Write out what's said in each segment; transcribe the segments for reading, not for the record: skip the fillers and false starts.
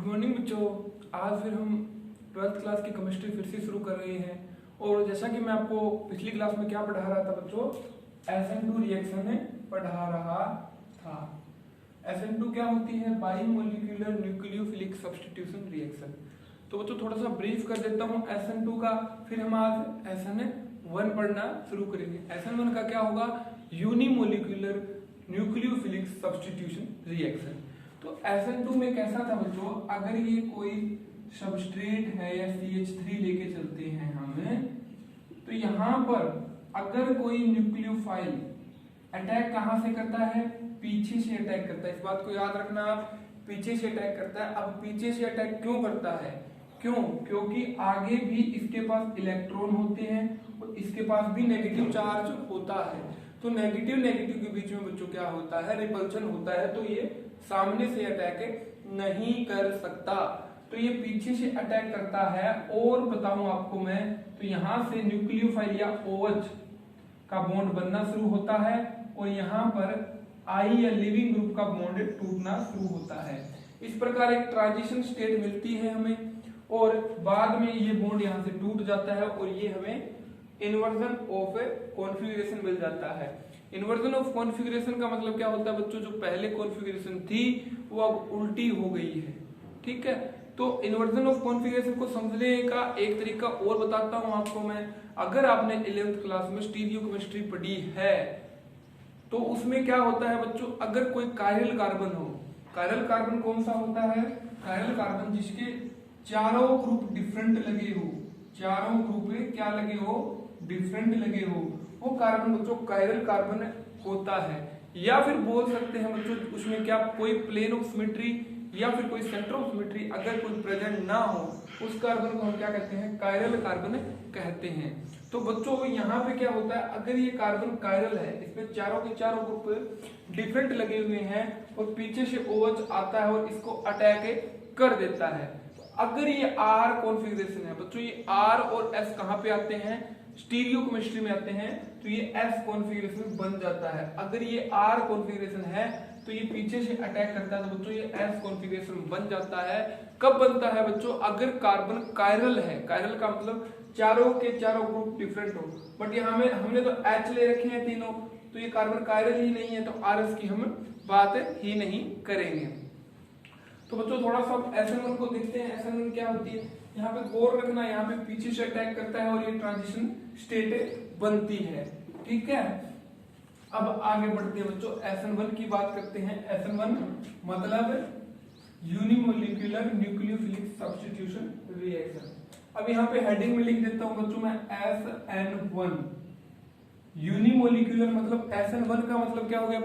Good morning बच्चों। आज फिर हम 12th क्लास की केमिस्ट्री फिर से शुरू कर रहे हैं। और जैसा कि मैं आपको पिछली क्लास में क्या पढ़ा रहा था बच्चों, SN2 रिएक्शन पढ़ा रहा था। SN2 क्या होती है? बाइमोलिक्यूलर न्यूक्लियोफिलिक सब्स्टिट्यूशन रिएक्शन। तो बच्चों थोड़ा सा ब्रीफ कर देता हूँ SN2 का, फिर हम आज SN1 पढ़ना शुरू करेंगे। SN1 का क्या होगा? Unimolecular nucleophilic substitution reaction. तो SN2 में कैसा था बच्चों, अगर ये कोई सबस्ट्रेट है या CH3 लेके चलते हैं हमें, तो यहाँ पर अगर कोई न्यूक्लियोफाइल अटैक कहाँ से करता है? पीछे से अटैक करता है। इस बात को याद रखना आप, पीछे से अटैक करता है। अब पीछे से अटैक क्यों करता है? क्योंकि आगे भी इसके पास इलेक्ट्रॉन होते हैं और इसके पास भी नेगेटिव चार्ज होता है। तो नेगेटिव के बीच में बच्चों क्या होता है? रिपल्शन होता है। तो ये सामने से अटैक नहीं कर सकता, तो ये पीछे से अटैक करता है। और बताऊं आपको मैं, तो यहां से न्यूक्लियोफाइल या OH का बॉन्ड बनना शुरू होता है और यहाँ पर I या लिविंग ग्रुप का बॉन्ड टूटना शुरू होता है। इस प्रकार एक ट्रांजिशन स्टेट मिलती है हमें और बाद में ये बॉन्ड यहाँ से टूट जाता है और ये हमें इन्वर्जन ऑफ कॉन्फ़िगरेशन मिल जाता है। इन्वर्जन ऑफ कॉन्फ़िगरेशन का मतलब क्या होता है बच्चों? जो पहले कॉन्फ़िगरेशन थी वो अब उल्टी हो गई है। ठीक है, तो इन्वर्जन ऑफ कॉन्फ़िगरेशन को समझने का एक तरीका और बताता हूं आपको मैं। अगर आपने 11th क्लास में स्टीरियोकेमिस्ट्री पढ़ी है तो उसमें क्या होता है बच्चों, अगर कोई कायरल कार्बन हो, कायरल कार्बन कौन सा होता है? कायरल कार्बन जिसके चारों ग्रुप डिफरेंट लगे हो, चारों ग्रुप क्या लगे हो? डिफरेंट लगे हो, वो कार्बन बच्चों कायरल कार्बन होता है। या फिर बोल सकते हैं बच्चों उसमें क्या कोई प्लेन ऑफ सिमेट्री या फिर कोई सेंटर ऑफ सिमेट्री अगर कोई प्रेजेंट ना हो, उस कार्बन को हम क्या कहते हैं? कायरल कार्बन कहते हैं। तो बच्चों यहाँ पे क्या होता है, अगर ये कार्बन कायरल है, इसमें चारों के चारों ग्रुप डिफरेंट लगे हुए हैं और पीछे से OH आता है और इसको अटैक कर देता है। अगर ये R कॉन्फ़िगरेशन है बच्चों, ये R और S कहाँ पे आते हैं? स्टीरियोकेमिस्ट्री में आते हैं, तो ये S कॉन्फ़िगरेशन बन जाता है। अगर ये R कॉन्फ़िगरेशन है तो ये पीछे से अटैक करता है, तो बच्चों ये S कॉन्फ़िगरेशन बन जाता है। कब बनता है बच्चों? अगर कार्बन कायरल है। कायरल का मतलब चारों के चारों ग्रुप डिफरेंट हो। बट यहाँ में हमने तो H ले रखे हैं तीनों, तो ये कार्बन कायरल ही नहीं है, तो RS की हम बात ही नहीं करेंगे। तो बच्चों थोड़ा सा SN1 को देखते हैं। SN1 क्या होती है, यहाँ पे गौर रखना, यहाँ पे पीछे से अटैक करता है और ये ट्रांजिशन स्टेट बनती है। ठीक है, अब आगे बढ़ते हैं बच्चों, SN1 की बात करते हैं। SN1 मतलब यूनिमोलिक्यूलर न्यूक्लियोफिलिक सब्स्टिट्यूशन रिएक्शन। अब यहाँ पे हेडिंग में लिख देता हूं बच्चों मैं SN1 यूनिमोलिक्यूलर। मतलब SN1 का मतलब क्या हो गया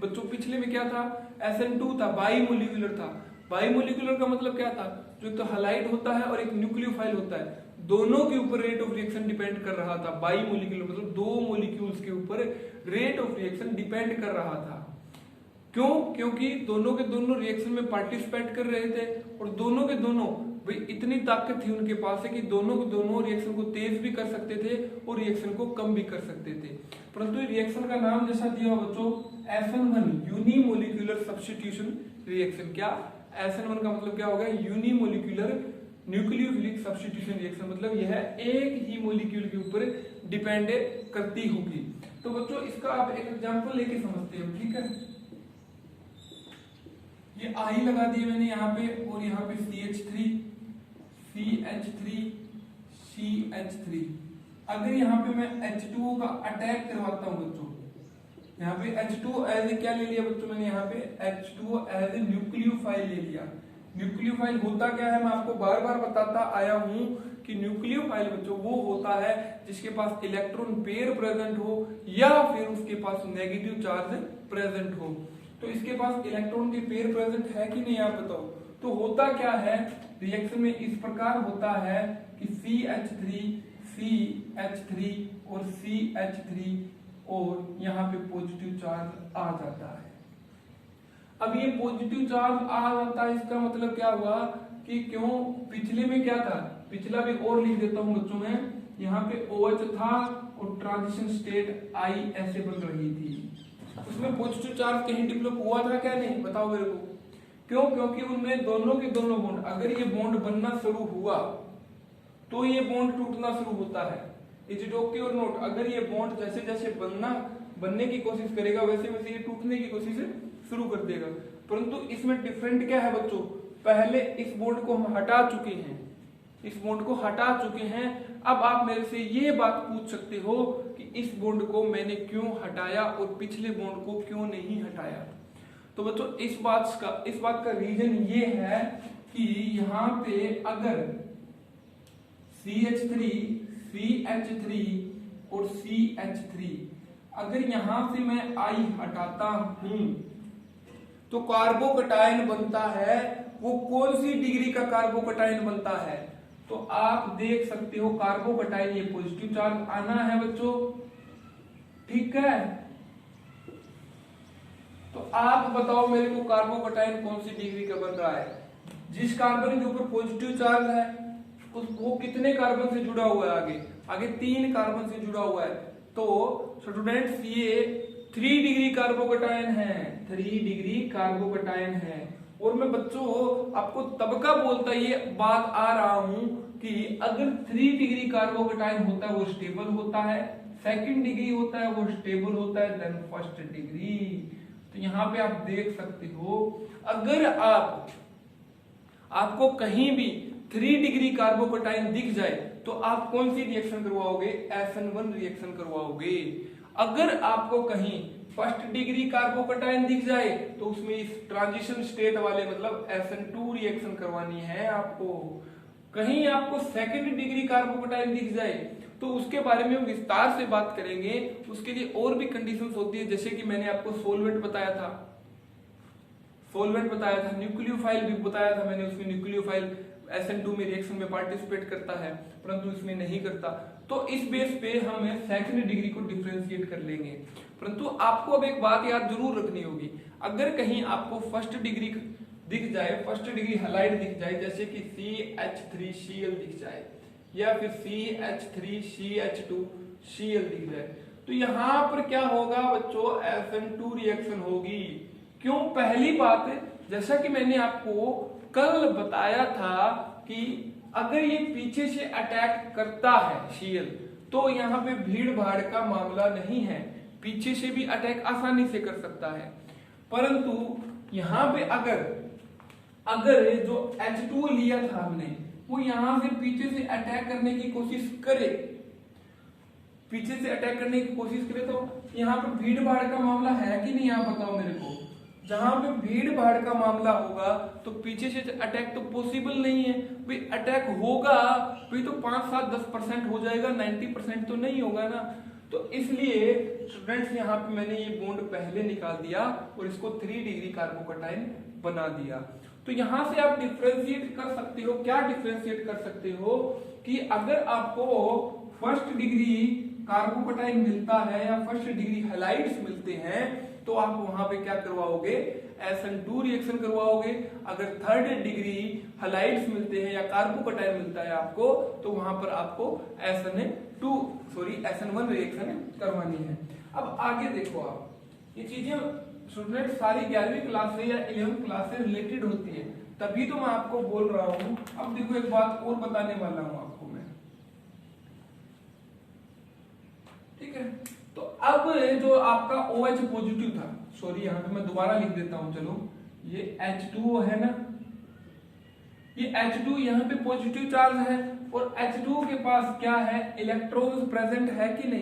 बच्चों? पिछले में क्या था? SN2 था, बाइमोलिक्यूलर था। बाइमोलिक्यूलर का मतलब क्या था? जो तो हैलाइड होता है और एक न्यूक्लियोफाइल होता है, दोनों के ऊपर रेट ऑफ रिएक्शन डिपेंड कर रहा था। बाइमोलिक्यूलर मतलब दो मोलिक्यूल्स के ऊपर रेट ऑफ रिएक्शन डिपेंड कर रहा था। क्यों? क्योंकि दोनों के दोनों रिएक्शन में पार्टिसिपेट कर रहे थे और दोनों के दोनों भाई इतनी ताकत थी उनके पास है कि दोनों के दोनों रिएक्शन को तेज भी कर सकते थे और रिएक्शन को कम भी कर सकते थे। परंतु रिएक्शन का नाम जैसा दिया बच्चों SN1 यूनिमोलिक्यूलर सब्स्टिट्यूशन रिएक्शन। क्या SN1 का मतलब क्या होगा? Unimolecular nucleophilic substitution reaction. मतलब यह एक ही मॉलिक्यूल के ऊपर डिपेंड करती होगी। तो बच्चों इसका आप एक एग्जांपल लेके समझते हो। ठीक है, ये I लगा दिए मैंने यहाँ पे और यहाँ पे CH3 CH3। अगर यहाँ पे मैं H2O का अटैक करवाता हूँ बच्चों, यहाँ पे H2O एज ए क्या ले लिया बच्चों मैंने? यहाँ पे H2O एज ए न्यूक्लियोफाइल ले लिया। न्यूक्लियोफाइल होता क्या है? मैं आपको बार बार बताता आया हूँ कि न्यूक्लियोफाइल बच्चों वो होता है जिसके पास इलेक्ट्रॉन पेयर प्रेजेंट हो या फिर उसके पास नेगेटिव चार्ज प्रेजेंट हो। तो इसके पास इलेक्ट्रॉन के पेयर प्रेजेंट है कि नहीं, आप बताओ। तो होता क्या है रिएक्शन में? इस प्रकार होता है कि CH3 और CH3 और यहाँ पे पॉजिटिव चार्ज आ जाता है। अब ये पॉजिटिव चार्ज आ जाता है, इसका मतलब क्या हुआ कि क्यों? पिछले में क्या था? पिछला भी और लिख देता हूं बच्चों में। यहाँ पे OH था और ट्रांजिशन स्टेट I ऐसे बन रही थी। उसमें पॉजिटिव चार्ज कहीं डेवलप हुआ था क्या? नहीं, बताओ मेरे को। क्यों? क्योंकि उनमें दोनों के दोनों बॉन्ड, अगर ये बॉन्ड बनना शुरू हुआ तो ये बॉन्ड टूटना शुरू होता है। इज इट ओके और नॉट? अगर ये बॉन्ड जैसे जैसे बनने की कोशिश करेगा वैसे वैसे ये टूटने की कोशिश शुरू कर देगा। परंतु इसमें डिफरेंट क्या है बच्चों, पहले इस बॉन्ड को हम हटा चुके हैं, इस बॉन्ड को हटा चुके हैं। अब आप मेरे से ये बात पूछ सकते हो कि इस बॉन्ड को मैंने क्यों हटाया और पिछले बॉन्ड को क्यों नहीं हटाया। तो बच्चों इस बात का रीजन ये है कि यहाँ पे अगर CH3, CH3 और CH3, अगर यहां से मैं I हटाता हूं तो कार्बोकटायन बनता है। वो कौन सी डिग्री का कार्बोकटायन बनता है? तो आप देख सकते हो कार्बोकटायन, ये पॉजिटिव चार्ज आना है बच्चों, ठीक है। तो आप बताओ मेरे को कार्बोकटायन कौन सी डिग्री का बन रहा है? जिस कार्बन के ऊपर पॉजिटिव चार्ज है वो कितने कार्बन से जुड़ा हुआ है? आगे 3 कार्बन से जुड़ा हुआ है। तो स्टूडेंट्स ये 3 डिग्री कार्बोकटायन है, 3 डिग्री कार्बोकटायन है। और मैं बच्चों आपको तब का बोलता ये बात आ रहा हूं कि अगर 3 डिग्री कार्बोकटायन होता है वो स्टेबल होता है, 2nd डिग्री होता है वो स्टेबल होता है, देन 1st डिग्री। तो यहाँ पे आप देख सकते हो अगर आपको कहीं भी 3 डिग्री कार्बोकटायन दिख जाए तो आप कौन सी रिएक्शन करवाओगे? SN1 रिएक्शन करवाओगे। अगर आपको कहीं 1st डिग्री कार्बोकटायन दिख जाए तो उसमें इस ट्रांजिशन स्टेट वाले मतलब SN2 रिएक्शन करवानी है आपको। कहीं आपको 2nd डिग्री कार्बोकटायन दिख जाए तो उसके बारे में हम विस्तार से बात करेंगे। उसके लिए और भी कंडीशंस होती है, जैसे कि मैंने आपको सोलवेंट बताया था, न्यूक्लियोफाइल भी बताया था मैंने। उसमें न्यूक्लियोफाइल SN2 में रिएक्शन में पार्टिसिपेट करता है परंतु इसमें नहीं करता। तो इस बेस पे हम 2nd डिग्री को डिफरेंशिएट कर लेंगे। परंतु आपको अब एक बात याद जरूर रखनी होगी, अगर कहीं आपको 1st डिग्री दिख जाए, 1st डिग्री हैलाइड दिख जाए, जैसे कि CH3Cl दिख जाए या फिर CH3CH2Cl दिख जाए, तो यहाँ पर क्या होगा बच्चों? SN2 रिएक्शन होगी। क्यों? पहली बात, जैसा कि मैंने आपको कल बताया था कि अगर ये पीछे से अटैक करता है Cl तो यहाँ पे भीड़ भाड़ का मामला नहीं है, पीछे से भी अटैक आसानी से कर सकता है। परंतु यहाँ पे अगर जो H2 लिया था हमने वो यहाँ से पीछे से अटैक करने की कोशिश करे, तो यहाँ पे भीड़ भाड़ का मामला है कि नहीं? आप बताओ मेरे को। जहां पे भीड़ भाड़ का मामला होगा तो पीछे से अटैक तो पॉसिबल नहीं है भाई। अटैक होगा भाई तो 5-7-10% हो जाएगा, 90% तो नहीं होगा ना। तो इसलिए स्टूडेंट्स यहाँ पे मैंने ये बॉन्ड पहले निकाल दिया और इसको 3 डिग्री कार्बोकटायन बना दिया। तो यहाँ से आप डिफरेंशिएट कर सकते हो। क्या डिफरेंशिएट कर सकते हो कि अगर आपको 1st डिग्री कार्बोकटायन मिलता है या 1st डिग्री हैलाइड्स मिलते हैं तो आप वहां पे क्या करवाओगे? SN2 रिएक्शन करवाओगे। अगर 3rd डिग्री हैलाइड्स मिलते हैं या कार्बोकटायन मिलता है आपको तो वहां पर आपको SN1 रिएक्शन करवानी है। अब आगे देखो आप, ये चीजें स्टूडेंट सारी 11वीं क्लास से या 11th क्लास से रिलेटेड होती है, तभी तो मैं आपको बोल रहा हूं। अब देखो एक बात और बताने वाला हूं आपको मैं, ठीक है। तो अब जो आपका OH पॉजिटिव था, सॉरी यहाँ पे मैं दोबारा लिख देता हूं, चलो ये H2 है ना, ये H2 यहाँ पे पॉजिटिव चार्ज है और H2 के पास क्या है? इलेक्ट्रॉन्स प्रेजेंट है कि नहीं?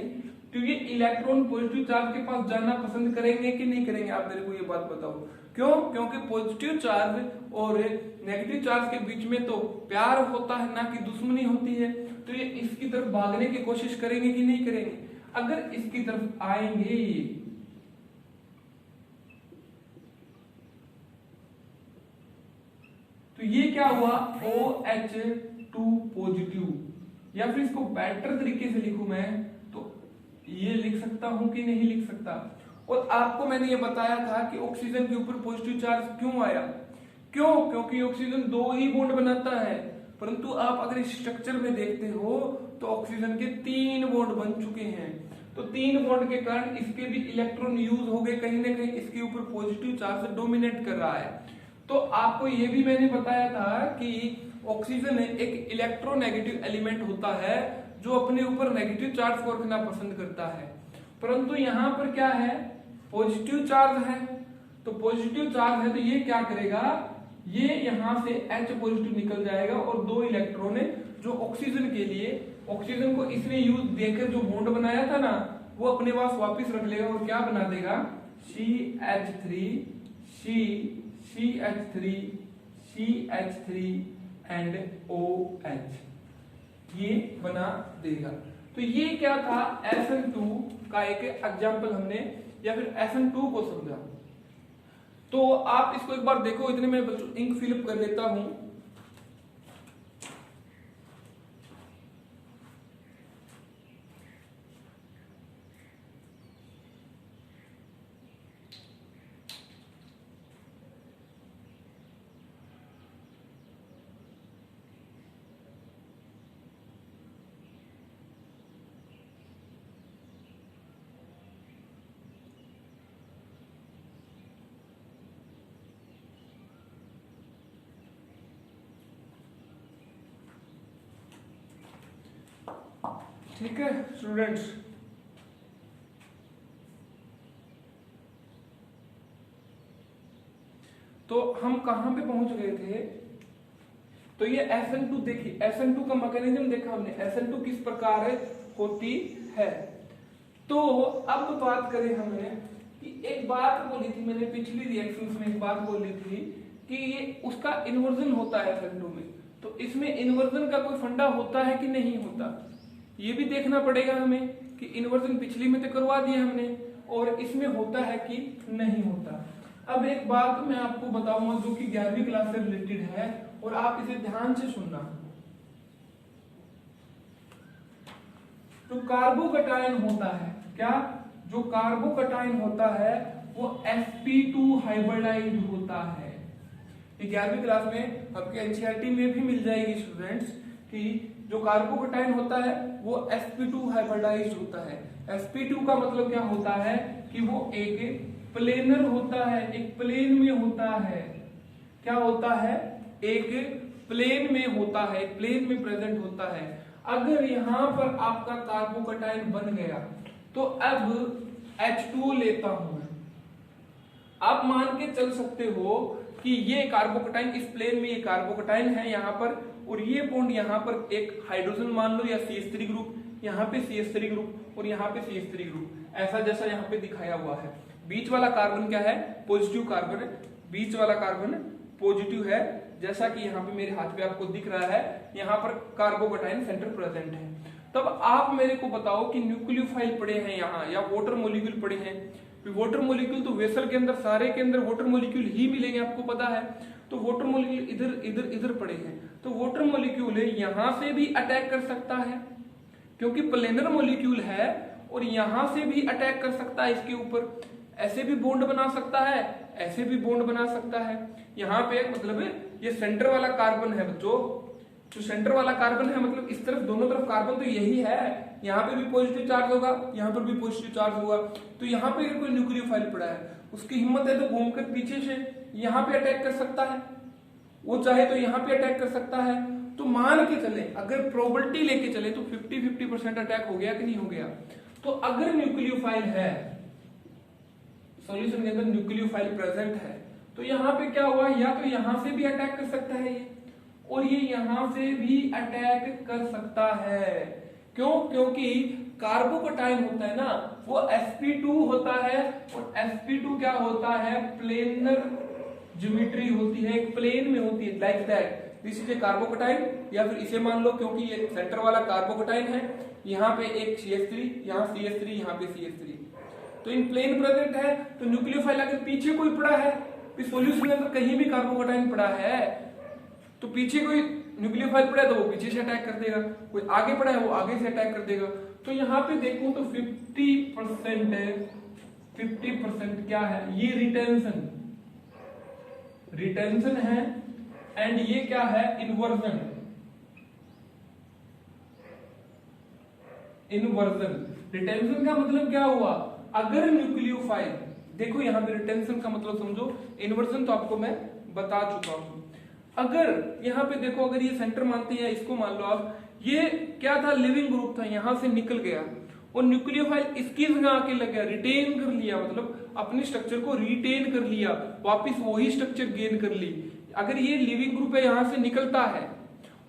तो ये इलेक्ट्रॉन पॉजिटिव चार्ज के पास जाना पसंद करेंगे कि नहीं करेंगे? आप मेरे को ये बात बताओ। क्यों? क्योंकि पॉजिटिव चार्ज और नेगेटिव चार्ज के बीच में तो प्यार होता है ना कि दुश्मनी होती है। तो ये इसकी तरफ भागने की कोशिश करेंगे कि नहीं करेंगे? अगर इसकी तरफ आएंगे तो ये क्या हुआ? OH2 पॉजिटिव, या फिर इसको बेटर तरीके से लिखूं मैं तो ये लिख सकता हूं कि नहीं लिख सकता। और आपको मैंने ये बताया था कि ऑक्सीजन के ऊपर पॉजिटिव चार्ज क्यों आया? क्यों? क्योंकि ऑक्सीजन 2 ही बॉन्ड बनाता है, परंतु आप अगर इस स्ट्रक्चर में देखते हो तो ऑक्सीजन के 3 बॉन्ड बन चुके हैं। तो 3 बॉन्ड के कारण इसके भी इलेक्ट्रॉन यूज हो गए, कहीं ना कहीं इसके ऊपर पॉजिटिव चार्ज डोमिनेट कर रहा है। तो आपको ये भी मैंने बताया था कि ऑक्सीजन एक इलेक्ट्रोनेगेटिव एलिमेंट होता है जो अपने ऊपर नेगेटिव चार्ज को रखना पसंद करता है, परंतु यहाँ पर क्या है, पॉजिटिव चार्ज है। तो पॉजिटिव चार्ज है तो ये क्या करेगा, ये यहां से H पॉजिटिव निकल जाएगा और 2 इलेक्ट्रॉन जो ऑक्सीजन के लिए, ऑक्सीजन को इसने यूज देकर जो बॉन्ड बनाया था ना, वो अपने पास वापस रख लेगा और क्या बना देगा, CH3 CH3 CH3 and OH, ये बना देगा। तो ये क्या था, SN2 का एक एग्जाम्पल हमने, या फिर SN2 को समझा। तो आप इसको एक बार देखो, इतने में बच्चों इंक फिलअप कर लेता हूं। ठीक है स्टूडेंट्स, तो हम कहां पे पहुंच गए थे, तो ये SN2 देखिए, SN2 का मैकेनिज्म देखा हमने, SN2 किस प्रकार होती है। तो अब बात करें हमने कि एक बात बोली थी मैंने पिछली रिएक्शंस में, एक बात बोली थी कि ये उसका इन्वर्जन होता है SN2 में, तो इसमें इन्वर्जन का कोई फंडा होता है कि नहीं होता, ये भी देखना पड़ेगा हमें कि इन्वर्जन पिछली में तो करवा दिया हमने, और इसमें होता है कि नहीं होता। अब एक बात मैं आपको बताऊंगा जो कि 11वीं क्लास से रिलेटेड है, और आप इसे ध्यान से सुनना। जो कार्बोकटायन होता है, क्या, जो कार्बोकटायन होता है वो sp2 हाइब्रिडाइज्ड होता है। 11वीं क्लास में आपके एनसीईआरटी में भी मिल जाएगी स्टूडेंट्स कि जो कार्बोकटायन होता है वो sp2 हाइब्रिडाइज्ड होता है। sp2 का मतलब क्या होता है कि वो एक प्लेनर होता है, एक प्लेन में होता है। क्या होता है, एक प्लेन में होता है, एक प्लेन में प्रेजेंट होता है। अगर यहां पर आपका कार्बोकटायन बन गया तो अब H2O लेता हूं मैं, आप मान के चल सकते हो कि ये कार्बोकटायन इस प्लेन में, ये कार्बोकटायन है यहाँ पर, और ये बॉन्ड यहाँ पर एक हाइड्रोजन मान लो या CH3 ग्रुप, यहाँ पे CH3 ग्रुप और यहाँ पे CH3 ग्रुप, ऐसा जैसा यहाँ पे दिखाया हुआ है। बीच वाला कार्बन क्या है, पॉजिटिव कार्बन है, बीच वाला कार्बन पॉजिटिव है, जैसा कि यहाँ पे मेरे हाथ पे आपको दिख रहा है, यहाँ पर कार्बोकटायन सेंटर प्रेजेंट है। तब आप मेरे को बताओ कि न्यूक्लियोफाइल पड़े हैं यहाँ या वाटर मॉलिक्यूल पड़े हैं। वाटर मॉलिक्यूल तो वेसल के अंदर, सारे के अंदर वाटर मॉलिक्यूल ही मिलेंगे, आपको पता है। तो वाटर मॉलिक्यूल इधर इधर इधर पड़े हैं, तो वाटर मॉलिक्यूल यहां से भी अटैक कर सकता है क्योंकि प्लेनर मॉलिक्यूल है, और यहां से भी अटैक कर सकता है इसके ऊपर, ऐसे भी बॉन्ड बना सकता है, ऐसे भी बॉन्ड बना सकता है। यहाँ पे मतलब ये सेंटर वाला कार्बन है बच्चों, जो सेंटर वाला कार्बन है मतलब इस तरफ, दोनों तरफ कार्बन तो यही है, यहाँ पे भी पॉजिटिव चार्ज होगा, यहाँ पर भी पॉजिटिव चार्ज होगा। तो यहाँ पे कोई न्यूक्लियोफाइल पड़ा है, उसकी हिम्मत है तो घूमकर पीछे से यहाँ पे अटैक कर सकता है, वो चाहे तो यहाँ पे अटैक कर सकता है। तो मान के चले, अगर प्रोबेबिलिटी लेके चले तो 50-50% अटैक हो गया कि नहीं हो गया। तो अगर न्यूक्लियोफाइल है, सॉल्यूशन के अंदर न्यूक्लियोफाइल प्रेजेंट है, तो यहाँ पे क्या हुआ, या तो यहाँ से भी अटैक कर सकता है ये, और ये यहां से भी अटैक कर सकता है। क्यों, क्योंकि कार्बोकटायन होता है ना, वो sp2 होता है, और sp2 क्या होता है, प्लेनर ज्योमेट्री होती है, एक प्लेन में होती है, like that this is a carbocation, या फिर इसे मान लो क्योंकि ये सेंटर वाला कार्बोकटायन है, यहाँ पे एक CH3, यहाँ CH3, यहाँ पे CH3, तो इन प्लेन प्रेजेंट है। तो न्यूक्लियोफाइल अगर पीछे कोई पड़ा है, सॉल्यूशन के अंदर कहीं भी कार्बोकटायन पड़ा है, तो पीछे कोई न्यूक्लियोफाइल पड़ा है तो वो पीछे से अटैक कर देगा, कोई आगे पड़ा है वो आगे से अटैक कर देगा। तो यहाँ पे देखूं तो 50% है, 50% क्या है, ये रिटेंशन, रिटेंशन है, एंड ये क्या है, इन्वर्जन, इन्वर्जन। रिटेंशन का मतलब क्या हुआ, अगर न्यूक्लियोफाइल, देखो यहाँ पे रिटेंशन का मतलब समझो, इन्वर्जन तो आपको मैं बता चुका हूं। अगर यहाँ पे देखो, अगर ये सेंटर मानते हैं, इसको मान लो आप, ये क्या था, लिविंग ग्रुप था, यहां से निकल गया और न्यूक्लियोफाइल इसकी जगह आके लग गया, रिटेन कर लिया, मतलब अपने स्ट्रक्चर को रिटेन कर लिया, वापिस वही स्ट्रक्चर गेन कर ली। अगर ये लिविंग ग्रुप है, यहां से निकलता है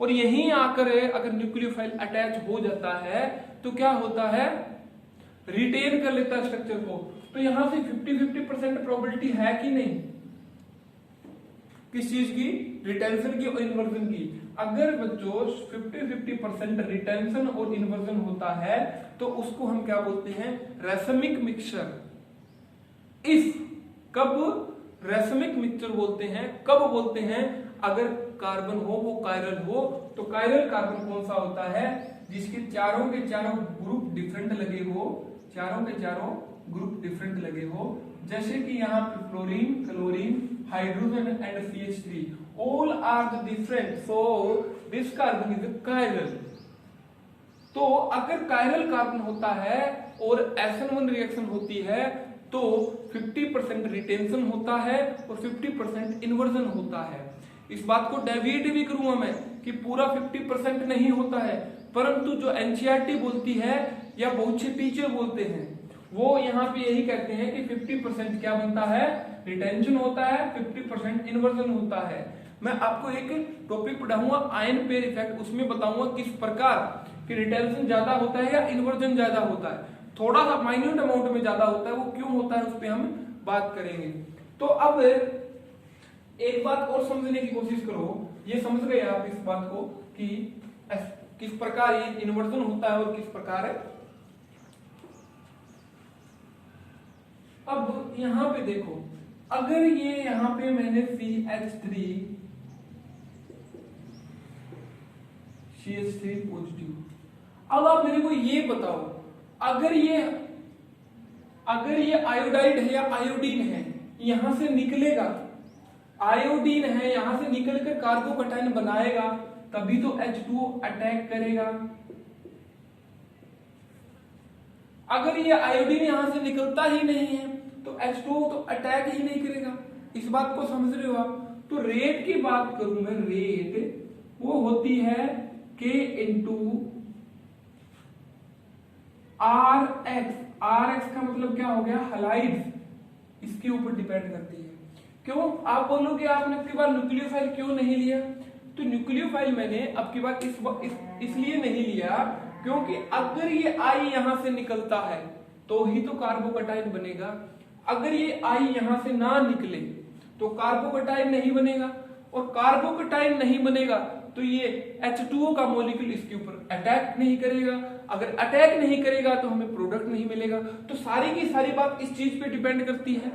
और यहीं आकर अगर न्यूक्लियोफाइल अटैच हो जाता है तो क्या होता है, रिटेन कर लेता है स्ट्रक्चर को। तो यहां से 50-50% प्रोबेबिलिटी है कि नहीं, किस चीज की, रिटेंशन की और इन्वर्जन की। अगर बच्चों 50-50% रिटेंशन और इन्वर्जन होता है तो उसको हम क्या बोलते हैं, रेसमिक मिक्सचर। इफ कब रेसमिक मिक्सचर बोलते हैं, कब बोलते हैं, अगर कार्बन हो वो कायरल हो। तो कायरल कार्बन कौन सा होता है, जिसके चारों के चारों ग्रुप डिफरेंट लगे हो, चारों के चारों ग्रुप डिफरेंट लगे हो, जैसे कि यहाँ पे fluorine, chlorine, hydrogen and CH3 all are the different, so this carbon is a chiral। तो अगर कायरल कार्बन होता है और SN1 रिएक्शन होती है तो 50% रिटेंशन होता है और 50% इन्वर्जन होता है। इस बात को डेविएट भी करूंगा मैं कि पूरा 50% नहीं होता है, परंतु जो NCERT बोलती है या बहुत से टीचर बोलते हैं वो यहाँ पे यही कहते हैं कि 50% क्या बनता है, रिटेंशन होता है, 50% इन्वर्जन होता है। मैं आपको एक टॉपिक पढ़ाऊंगा आयन पेयर इफेक्ट, उसमें बताऊंगा किस प्रकार कि रिटेंशन ज्यादा होता है या इन्वर्जन ज्यादा होता है, थोड़ा सा माइन्यूट अमाउंट में ज्यादा होता है, वो क्यों होता है उस पर हम बात करेंगे। तो अब एक बात और समझने की कोशिश करो, ये समझ गए आप इस बात को कि किस प्रकार ये इन्वर्जन होता है और किस प्रकार है। अब यहां पे देखो, अगर ये यहां पे मैंने CH3 पॉजिटिव, अब आप मेरे को ये बताओ, अगर ये आयोडाइड है या आयोडीन है, यहां से निकलेगा, आयोडीन है यहां से निकलकर कार्बोकैटायन बनाएगा, तभी तो H2O अटैक करेगा। अगर ये आयोडीन यहां से निकलता ही नहीं है तो H2O तो अटैक ही नहीं करेगा। इस बात को समझ रहे हो आप। तो रेट की बात करूं मैं, रेट वो होती है K इंटू RX का मतलब क्या हो गया, हलाइड्स, इसके ऊपर डिपेंड करती है। क्यों, आप बोलोगे आपने अब की बार न्यूक्लियोफाइल क्यों नहीं लिया, तो न्यूक्लियोफाइल मैंने अब की बार इसलिए नहीं लिया क्योंकि अगर ये I यहां से निकलता है तो ही तो कार्बोकैटायन बनेगा, अगर ये I यहां से ना निकले तो कार्बोकैटायन नहीं बनेगा, और कार्बोकैटायन नहीं बनेगा तो ये H2O का मॉलिक्यूल इसके ऊपर अटैक नहीं करेगा, अगर अटैक नहीं करेगा तो हमें प्रोडक्ट नहीं मिलेगा। तो सारी की सारी बात इस चीज पे डिपेंड करती है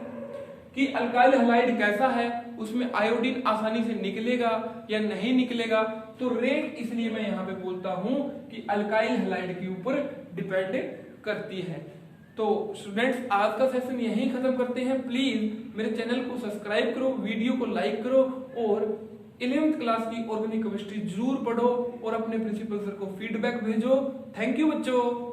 कि अल्काइल हैलाइड कैसा है, उसमें आयोडीन आसानी से निकलेगा या नहीं निकलेगा। तो रेट इसलिए मैं यहाँ पे बोलता हूं कि अल्काइल हैलाइड के ऊपर डिपेंड करती है। तो स्टूडेंट्स, आज का सेशन यहीं खत्म करते हैं। प्लीज मेरे चैनल को सब्सक्राइब करो, वीडियो को लाइक करो और 11th क्लास की ऑर्गेनिक केमिस्ट्री जरूर पढ़ो और अपने प्रिंसिपल सर को फीडबैक भेजो। थैंक यू बच्चों।